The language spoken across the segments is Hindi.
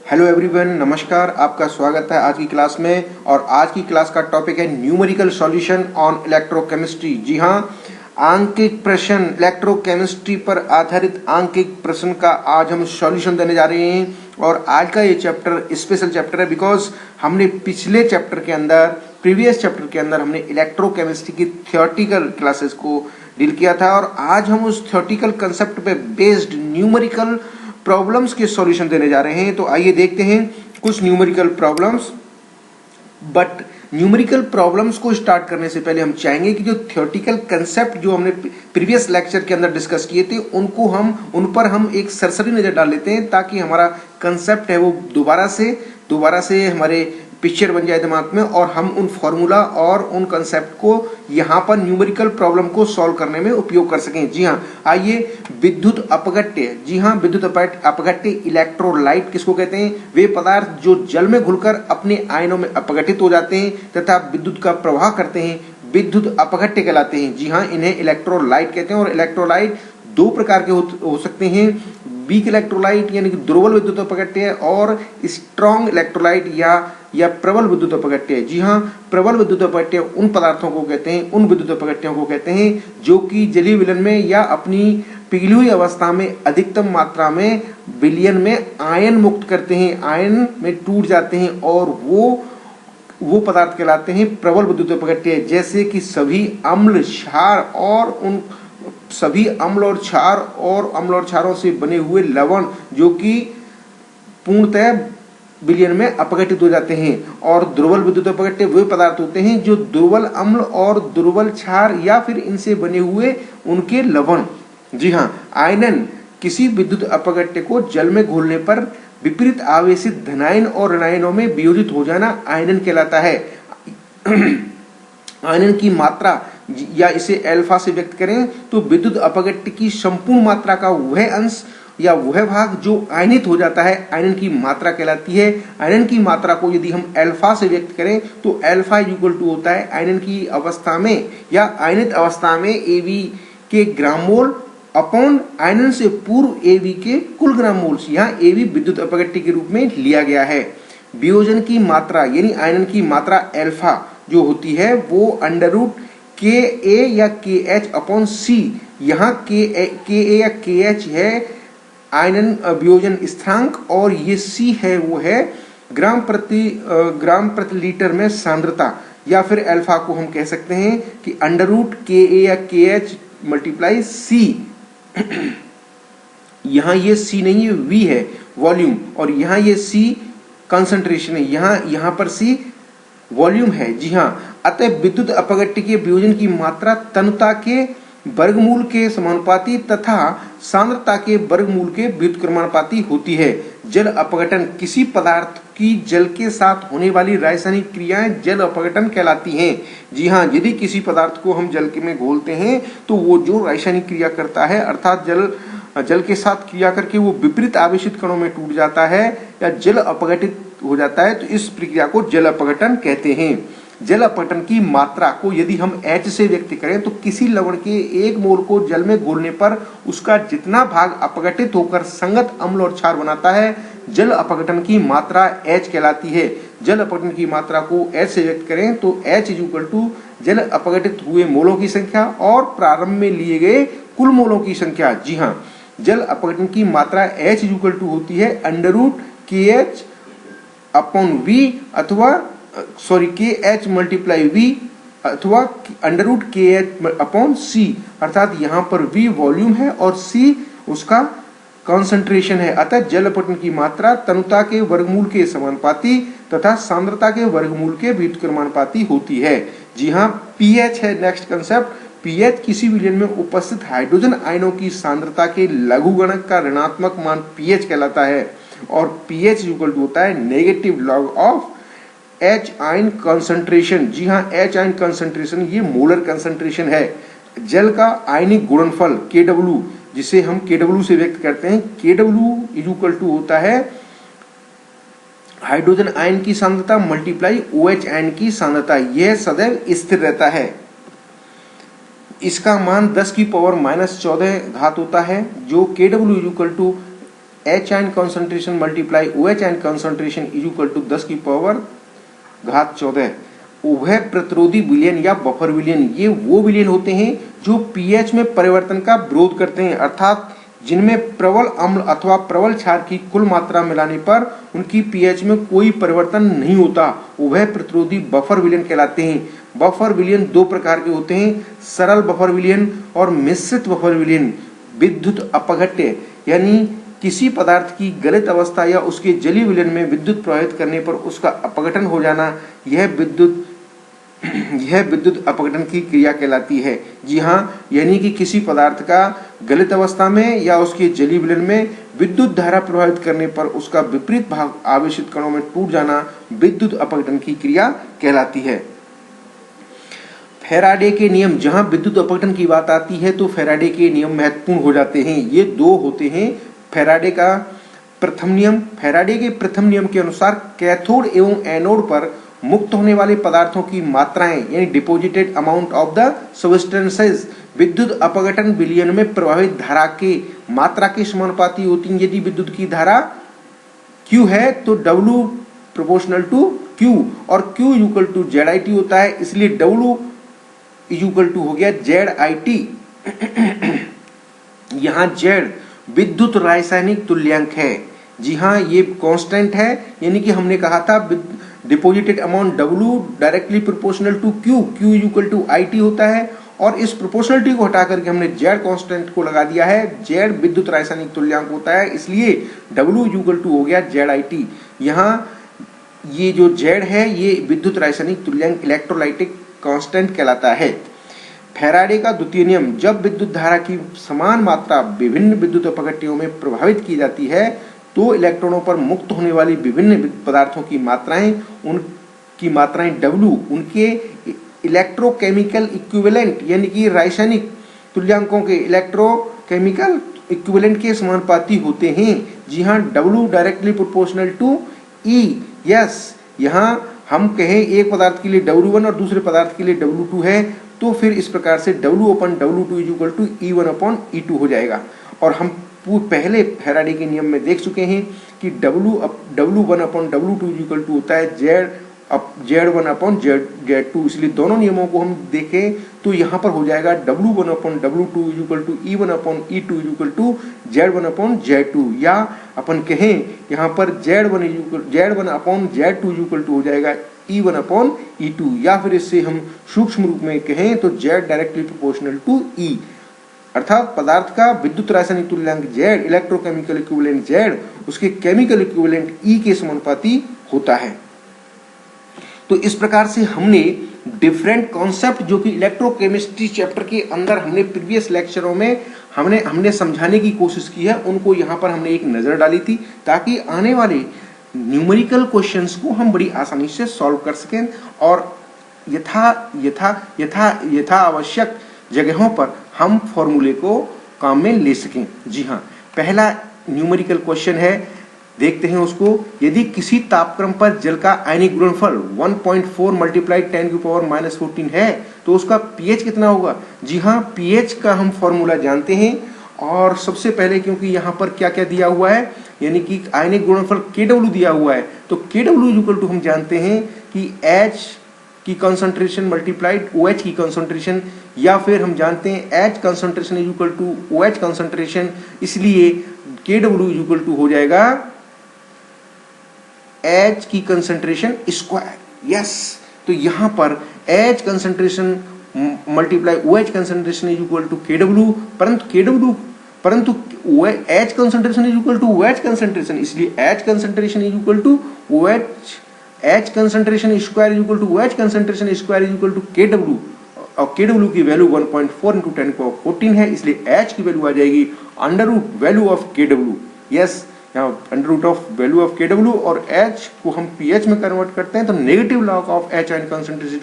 हेलो एवरीवन, नमस्कार। आपका स्वागत है आज की क्लास में। और आज की क्लास का टॉपिक है न्यूमेरिकल सॉल्यूशन ऑन इलेक्ट्रोकेमिस्ट्री। जी हाँ, आंकिक प्रश्न, इलेक्ट्रोकेमिस्ट्री पर आधारित आंकिक प्रश्न का आज हम सॉल्यूशन देने जा रहे हैं। और आज का ये चैप्टर स्पेशल चैप्टर है बिकॉज हमने पिछले चैप्टर के अंदर, प्रीवियस चैप्टर के अंदर हमने इलेक्ट्रोकेमिस्ट्री की थियोरेटिकल क्लासेस को डील किया था। और आज हम उस थियोरेटिकल कंसेप्ट पे बेस्ड न्यूमेरिकल प्रॉब्लम्स के सॉल्यूशन देने जा रहे हैं। तो आइए देखते हैं कुछ numerical problems. But numerical problems को स्टार्ट करने से पहले हम चाहेंगे कि जो थियोरेटिकल कंसेप्ट जो हमने प्रीवियस लेक्चर के अंदर डिस्कस किए थे उन पर हम एक सरसरी नजर डाल लेते हैं, ताकि हमारा कंसेप्ट है वो दोबारा से हमारे पिक्चर बन जाए दिमाग में, और हम उन फॉर्मूला और उन कंसेप्ट को यहाँ पर न्यूमेरिकल प्रॉब्लम को सॉल्व करने में उपयोग कर सकें। जी हाँ, आइए। विद्युत अपघट्य। जी हाँ, विद्युत अपघट्य, इलेक्ट्रोलाइट किसको कहते हैं? वे पदार्थ जो जल में घुलकर अपने आयनों में अपघटित हो जाते हैं तथा विद्युत का प्रवाह करते हैं, विद्युत अपघट्य कहलाते हैं। जी हाँ, इन्हें इलेक्ट्रोलाइट कहते हैं। और इलेक्ट्रोलाइट दो प्रकार के हो सकते हैं, वीक इलेक्ट्रोलाइट यानी कि दुर्बल विद्युत अपघट्य, और स्ट्रॉन्ग इलेक्ट्रोलाइट या प्रबल विद्युत अपघट्य। जी हाँ, प्रबल विद्युत अपघट्य उन पदार्थों को कहते हैं, उन विद्युत अपघट्यों को कहते हैं जो कि जलीय विलयन में या अपनी पिघली हुई अवस्था में अधिकतम मात्रा में विलयन में आयन मुक्त करते हैं, आयन में टूट जाते हैं, और वो पदार्थ कहलाते हैं प्रबल विद्युत अपघट्य। जैसे कि सभी अम्ल, क्षार और अम्ल और क्षारों से बने हुए लवण जो कि पूर्णतः विलयन में अपघटित हो जाते हैं। और दुर्बल विद्युत अपघट्य वे पदार्थ होते हैं जो दुर्बल अम्ल और दुर्बल क्षार या फिर इनसे बने हुए उनके लवण। जी हाँ, आयनन किसी विद्युत अपघट्य को जल में घोलने पर विपरीत आवेशित धनायन और ऋणायनों में वियोजित हो जाना आयनन कहलाता है। आयनन की मात्रा, या इसे अल्फा से व्यक्त करें तो विद्युत अपघट्य की संपूर्ण मात्रा का वह अंश या वह भाग जो आयनित हो जाता है, आयनन की मात्रा कहलाती है। आयनन की मात्रा को यदि हम अल्फा से व्यक्त करें तो अल्फा इक्वल टू होता है आयनन की अवस्था में या आयनित अवस्था में Av के ग्राम मोल अपॉन आयनन से पूर्व Av के कुल ग्राम मोल्स। यहाँ Av विद्युत अपघट्य के रूप में लिया गया है। वियोजन की मात्रा यानी आयनन की मात्रा अल्फा जो होती है वो अंडर रूट Ka या KH अपॉन C। यहाँ Ka या KH है आयनन वियोजन स्थिरांक, और ये C है वो है ग्राम प्रति लीटर में सांद्रता, या फिर अल्फा को हम कह सकते हैं कि अंडर रूट Ka या KH मल्टीप्लाई C। यहाँ ये C नहीं है, V है वॉल्यूम, और यहाँ ये C कंसंट्रेशन है, यहाँ पर C वॉल्यूम है। जी हाँ, अतः विद्युत अपघट्य के वियोजन की मात्रा तनुता के वर्गमूल के समानुपाती तथा सांद्रता के वर्गमूल के व्युत्क्रमानुपाती होती है। जल अपघटन, किसी पदार्थ की जल के साथ होने वाली रासायनिक क्रियाएं जल अपघटन कहलाती हैं। जी हाँ, यदि किसी पदार्थ को हम जल में घोलते हैं तो वो जो रासायनिक क्रिया करता है, अर्थात जल के साथ क्रिया करके वो विपरीत आवेशित कणों में टूट जाता है या जल अपघटित हो जाता है, तो इस प्रक्रिया को जल अपघटन कहते हैं। जल अपघटन की मात्रा को यदि हम H से व्यक्त करें तो किसी लवण के एक मोल को जल में घोलने पर उसका जितना भाग अपघटित होकर संगत अम्ल और क्षार बनाता है, जल अपघटन की मात्रा H कहलाती है। जल अपघटन की मात्रा को H से व्यक्त करें तो H इक्वल टू जल अपघटित हुए मोलों की संख्या और प्रारंभ में लिए गए कुल मोलों की संख्या। जी हाँ, जल अपघटन की मात्रा H इक्वल टू होती है under root KH upon V अथवा KH मल्टीप्लाई V अथवा under root KH upon C। अर्थात यहाँ पर V वॉल्यूम है और C उसका कॉन्सेंट्रेशन है। अतः जल अपघटन की मात्रा तनुता के वर्गमूल के समानुपाती तथा सांद्रता के वर्गमूल के व्युत्क्रमानुपाती होती है। जी हाँ, pH है नेक्स्ट कंसेप्ट। pH किसी विलयन में उपस्थित हाइड्रोजन आयनों की सांद्रता के लघुगणक का ऋणात्मक मान pH कहलाता है, और pH इक्वल टू होता है negative log of H ion concentration. जी हाँ, H आयन कंसंट्रेशन ये मोलर कंसंट्रेशन है। जल का आयनिक गुणनफल Kw, जिसे हम Kw से व्यक्त करते हैं, Kw इक्वल टू होता है हाइड्रोजन आयन की सांद्रता मल्टीप्लाई OH आयन की सांद्रता। यह सदैव स्थिर रहता है। इसका मान 10 की पावर -14 घात होता है, जो Kw equal to H ion concentration multiply OH ion concentration is equal to 10 की पावर घात 14। उभय प्रतिरोधी विलयन या बफर विलयन ये वो विलयन होते हैं जो पीएच में परिवर्तन का विरोध करते हैं, अर्थात जिनमें प्रबल अम्ल अथवा प्रबल क्षार की कुल मात्रा मिलाने पर उनकी पीएच में कोई परिवर्तन नहीं होता, उभय प्रतिरोधी बफर विलयन कहलाते हैं। बफर विलयन दो प्रकार के होते हैं, सरल बफर विलयन और मिश्रित बफर विलयन। विद्युत अपघट्य यानी किसी पदार्थ की गलित अवस्था या उसके जलीय विलयन में विद्युत प्रवाहित करने पर उसका अपघटन हो जाना, यह विद्युत अपघटन की क्रिया कहलाती है। जी हाँ, यानी कि किसी पदार्थ का गलित अवस्था में या उसके जलीय विलयन में विद्युत धारा प्रवाहित करने पर उसका विपरीत भाग आवेशित कणों में टूट जाना विद्युत अपघटन की क्रिया कहलाती है। फैराडे के नियम, जहां विद्युत अपघटन की बात आती है तो फैराडे के नियम महत्वपूर्ण हो जाते हैं। ये दो होते हैं। फैराडे का प्रथम नियम, फैराडे के प्रथम नियम के अनुसार कैथोड एवं एनोड पर मुक्त होने वाले पदार्थों की मात्राएं यानी deposited amount of the substances विद्युत अपघटन विलयन में प्रवाहित धारा के मात्रा के समानुपाती होती हैं। यदि विद्युत की धारा Q है तो W प्रोपोर्शनल टू Q और Q इक्वल टू ZIT होता है, इसलिए W इक्वल टू हो गया ZIT। यहाँ Z विद्युत रासायनिक तुल्यांक है। जी हाँ, ये कांस्टेंट है, यानी कि हमने कहा था deposited amount W directly proportional to Q equal to IT होता है, और इस प्रोपोर्शनलिटी को हटा करके हमने Z कांस्टेंट को लगा दिया है। Z विद्युत रासायनिक तुल्यांक होता है, इसलिए W इक्वल टू हो गया ZIT। यहाँ ये जो Z है ये विद्युत रासायनिक तुल्यांक इलेक्ट्रोलाइटिक कांस्टेंट कहलाता है। फैराडे का द्वितीय नियम, जब विद्युत धारा की समान मात्रा विभिन्न विद्युत अपघट्यों में प्रभावित की जाती है तो इलेक्ट्रॉनों पर मुक्त होने वाली विभिन्न पदार्थों की मात्राएं, उनकी मात्राएं W उनके इलेक्ट्रोकेमिकल इक्विवेलेंट यानी कि रासायनिक तुल्यांकों के इलेक्ट्रोकेमिकल इक्विवेलेंट के समानुपाती होते हैं। जी हाँ, W directly proportional to E। Yes, यहाँ हम कहें एक पदार्थ के लिए W1 और दूसरे पदार्थ के लिए W2 है तो फिर इस प्रकार से W upon W2 equal to E1 upon E2 हो जाएगा। और हम पहले फैराडे के नियम में देख चुके हैं कि W1 upon W2 equal to होता है Z1 अपॉन Z2। इसलिए दोनों नियमों को हम देखें तो यहाँ पर हो जाएगा W1 upon W2 equal to E1 upon E2 equal to Z1 upon Z2, या अपन कहें यहाँ पर Z1 upon Z2 equal to हो जाएगा E1 अपॉन E2, या फिर इससे हम सूक्ष्म रूप में कहें तो Z directly proportional to E, अर्थात पदार्थ का विद्युत रासायनिक तुल्यांक Z इलेक्ट्रोकेमिकल इक्विवेलेंट Z उसके केमिकल इक्विवेलेंट E के समानुपाती होता है। तो इस प्रकार से हमने डिफरेंट कॉन्सेप्ट जो कि इलेक्ट्रोकेमिस्ट्री चैप्टर के अंदर हमने प्रीवियस लेक्चरों में हमने समझाने की कोशिश की है, उनको यहाँ पर हमने एक नजर डाली थी ताकि आने वाले न्यूमेरिकल क्वेश्चंस को हम बड़ी आसानी से सॉल्व कर सकें और यथा आवश्यक जगहों पर हम फॉर्मूले को काम में ले सकें। जी हाँ, पहला न्यूमेरिकल क्वेश्चन है, देखते हैं उसको। यदि किसी तापक्रम पर जल का आयनिक गुणनफल 1.4 मल्टीप्लाई 10 की पावर -14 है तो उसका पीएच कितना होगा। जी हाँ, पीएच का हम फॉर्मूला जानते हैं, और सबसे पहले क्योंकि यहाँ पर क्या क्या दिया हुआ है यानी कि आयनिक गुणनफल KW दिया हुआ है, तो KW इक्वल टू हम जानते हैं कि H की कंसंट्रेशन मल्टीप्लाइड OH की कंसंट्रेशन, या फिर हम जानते हैं H concentration is equal to OH concentration, इसलिए KW इज इक्वल टू हो जाएगा H की कंसंट्रेशन स्क्वायर। यस, तो यहाँ पर H concentration multiply OH concentration is equal to KW, परंतु H concentration is equal to OH concentration, इसलिए H concentration is equal to OH, H concentration square is equal to OH concentration square is equal to KW, और KW की वैल्यू 1.4 इंटू 10⁻14 है, इसलिए H की वैल्यू आ जाएगी under root value of KW। Yes, यहाँ under root of value of KW, और H को हम pH में कन्वर्ट करते हैं तो negative log of H ion concentration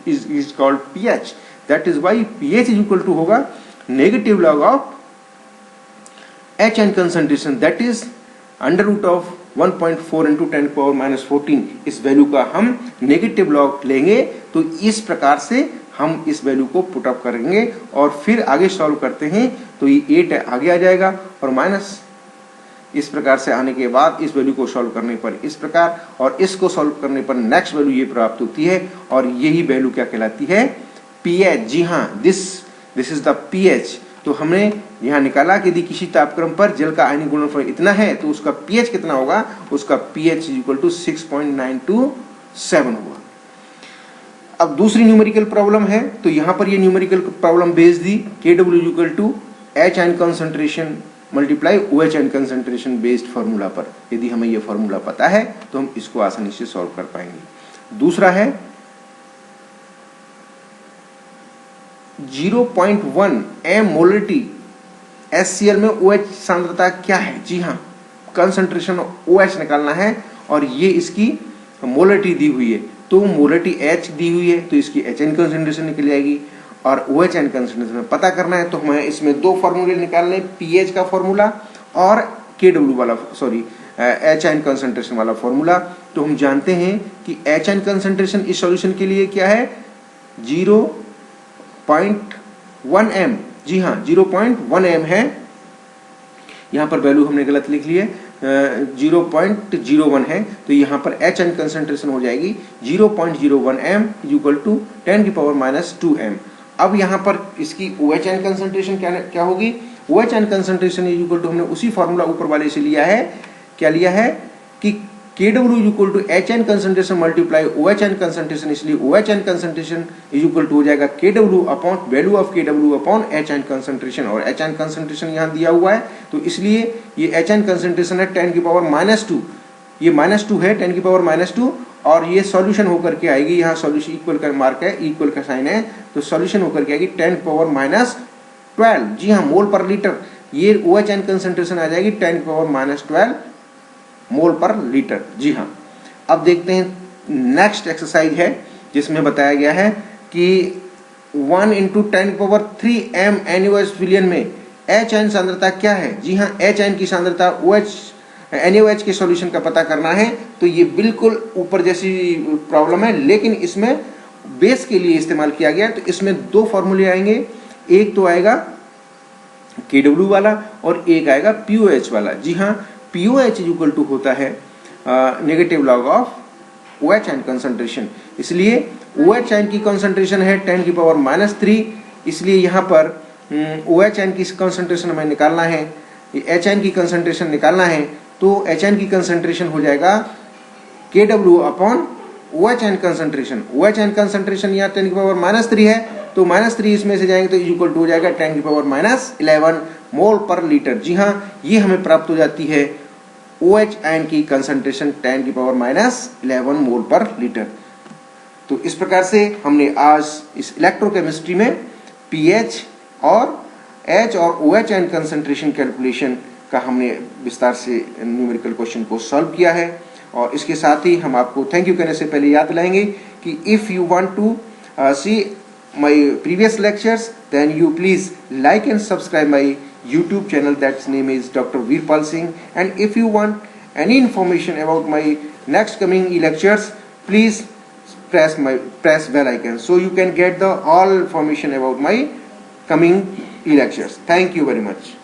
is called pH, that is why pH is equal to होगा negative log of H ion concentration, that is under root of 1.4 into 10⁻14। इस वैल्यू का हम नेगेटिव लॉग लेंगे, तो इस प्रकार से हम इस वैल्यू को पुट अप करेंगे और फिर आगे सॉल्व करते हैं तो ये 8 आगे आ जाएगा और माइनस इस प्रकार से आने के बाद इस वैल्यू को सॉल्व करने पर इस प्रकार और इसको सॉल्व करने पर नेक्स्ट वैल्यू ये प्राप्त होती है और यही वैल्यू क्या कहलाती है, पीएच। जी हाँ, दिस इज द पीएच। तो हमने यहाँ निकाला कि यदि किसी तापक्रम पर जल का आयनिक गुणनफल इतना है तो उसका पीएच कितना होगा, उसका पीएच इज इक्वल टू 6.927 होगा। अब दूसरी न्यूमेरिकल प्रॉब्लम है, तो यहाँ पर ये numerical problem base the KW is equal to H ion concentration multiply OH ion concentration based formula पर। यदि हमें ये फार्मूला पता है तो हम इसको आसानी से सॉल्व कर पाएंगे। दूसरा है 0.1 m मोलरिटी HCl में OH सांद्रता क्या है। जी हाँ, कंसंट्रेशन OH निकालना है और ये इसकी मोलरिटी दी हुई है, तो मोलरिटी H दी हुई है तो इसकी HN कंसंट्रेशन निकल जाएगी और OH आयन कंसंट्रेशन पता करना है तो हमें इसमें दो फार्मूले निकालने, पीएच का फार्मूला और KW वाला H आयन कंसंट्रेशन वाला फार्मूला। तो हम जानते हैं कि H आयन कंसंट्रेशन इस सॉल्यूशन के लिए क्या है, 0.1 m। जी हाँ, 0.1 m है। यहाँ पर वैल्यू हमने गलत लिख ली है, 0.01 है, तो यहाँ पर H आयन कंसंट्रेशन हो जाएगी 0.01 m इक्वल टू 10⁻² m। अब यहाँ पर इसकी OH आयन कंसंट्रेशन क्या होगी, OH ion concentration equal to हमने उसी फॉर्मूला ऊपर वाले से लिया है, क्या लिया है कि KW equal to H ion concentration multiply OH ion concentration, इसलिए OH ion concentration equal to हो जाएगा KW upon value of KW upon H ion concentration, और H आयन कंसंट्रेशन यहाँ दिया हुआ है तो इसलिए ये H आयन कंसंट्रेशन है 10⁻², ये -2 है 10⁻², और ये सॉल्यूशन होकर के आएगी, यहाँ सॉल्यूशन इक्वल का मार्क है, इक्वल का साइन है, तो सॉल्यूशन होकर के आएगी 10⁻12। जी हाँ, मोल पर लीटर, ये OH आयन कंसंट्रेशन आ जाएगी 10⁻12 मोल पर लीटर। जी हाँ, अब देखते हैं नेक्स्ट एक्सरसाइज है जिसमें बताया गया है कि 1 × 10⁻³ m NaOH विलयन में H आयन सांद्रता क्या है। जी हाँ, H आयन की सांद्रता NaOH के सॉल्यूशन का पता करना है, तो ये बिल्कुल ऊपर जैसी प्रॉब्लम है लेकिन इसमें बेस के लिए इस्तेमाल किया गया। तो इसमें दो फॉर्मूले आएंगे, एक तो आएगा KW वाला और एक आएगा POH वाला। जी हाँ, POH इक्वल टू होता है negative log of OH ion concentration, इसलिए OH आयन की कंसंट्रेशन है 10⁻³ इसलिए यहाँ पर OH आयन की कंसंट्रेशन हमें निकालना है, H आयन की कंसंट्रेशन निकालना है, तो H आयन की कंसंट्रेशन हो जाएगा KW upon OH ion concentration. OH ion concentration यहाँ 10⁻³ है तो -3 इसमें से जाएंगे तो इक्वल टू हो जाएगा 10⁻11 मोल पर लीटर। जी हाँ, ये हमें प्राप्त हो जाती है OH आयन की कंसंट्रेशन 10⁻11 मोल पर लीटर। तो इस प्रकार से हमने आज इस इलेक्ट्रोकेमिस्ट्री में pH और H और OH आयन कंसंट्रेशन कैलकुलेशन का हमने विस्तार से न्यूमेरिकल क्वेश्चन को सॉल्व किया है। और इसके साथ ही हम आपको थैंक यू कहने से पहले याद दिलाएंगे कि if you want to see my previous lectures, then you please like and subscribe my YouTube channel, that's name is Dr. Veerpal Singh. And if you want any information about my next coming lectures, please press bell icon so you can get the all information about my coming lectures. Thank you very much.